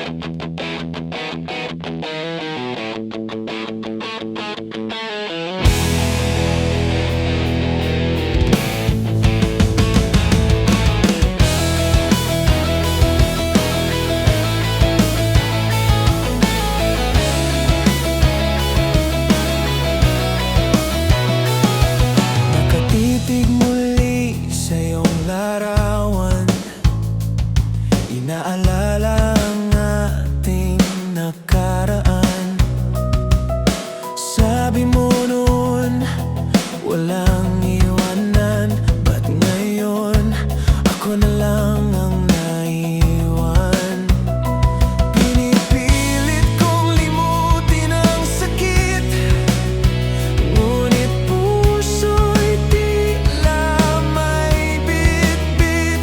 Nakatitig muli sa iyong larawan, inaalala ang ating nakaraan. Sabi mo noon, walang iwanan. Ba't ngayon, ako na lang ang naiwan? Pinipilit kong limutin ang sakit, ngunit puso'y tila may bitbit.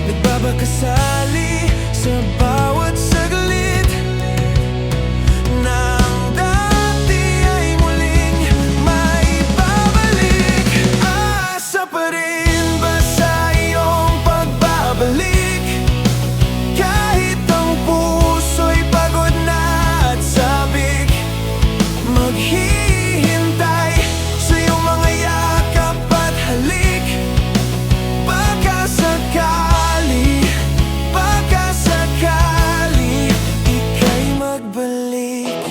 Nagbabakasali sa bawat saglit na ang dati ay muling maibabalik. Asa pa rin ba sa iyong pagbabalik? Kahit ang puso'y pagod na at sabik, maghihintay sa iyong mga yakap at halik. Baka sakali, ika'y magbalik.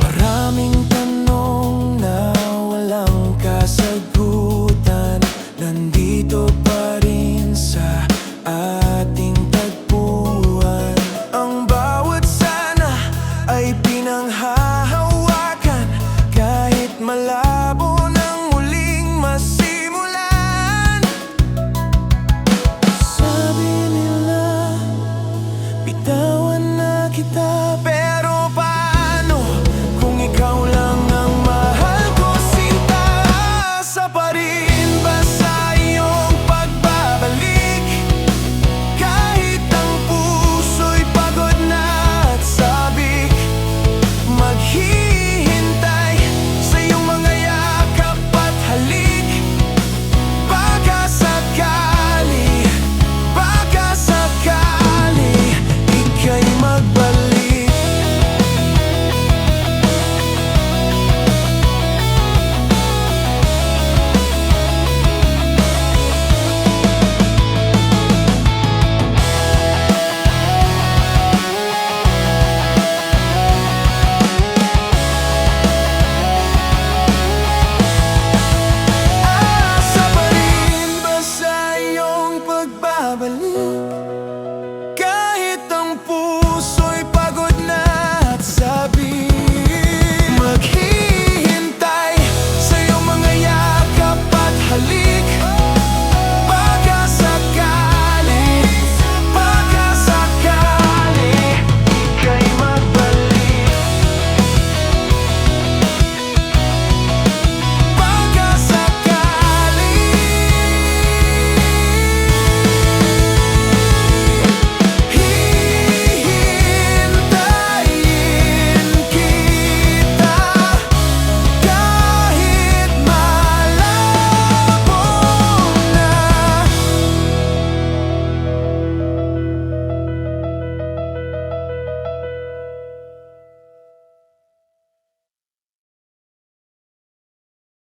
Maraming tanong na walang kasagutan, nandito pa rin sa ating tagpuan. Ang bawat sana ay pinanghahawakan, kahit malabo nang muling masimulan. Sabi nila, bitawan na kita, pero paano kung ikaw lang ang mahal ko, sinta? Asa pa rin ba sa iyong pagbabalik? Kahit ang puso'y pagod na at sabik, maghihintay sa iyong mga yakap at halik. Baka sakali, ika'y magbalik. Asa pa rin ba sa iyong pagbabalik?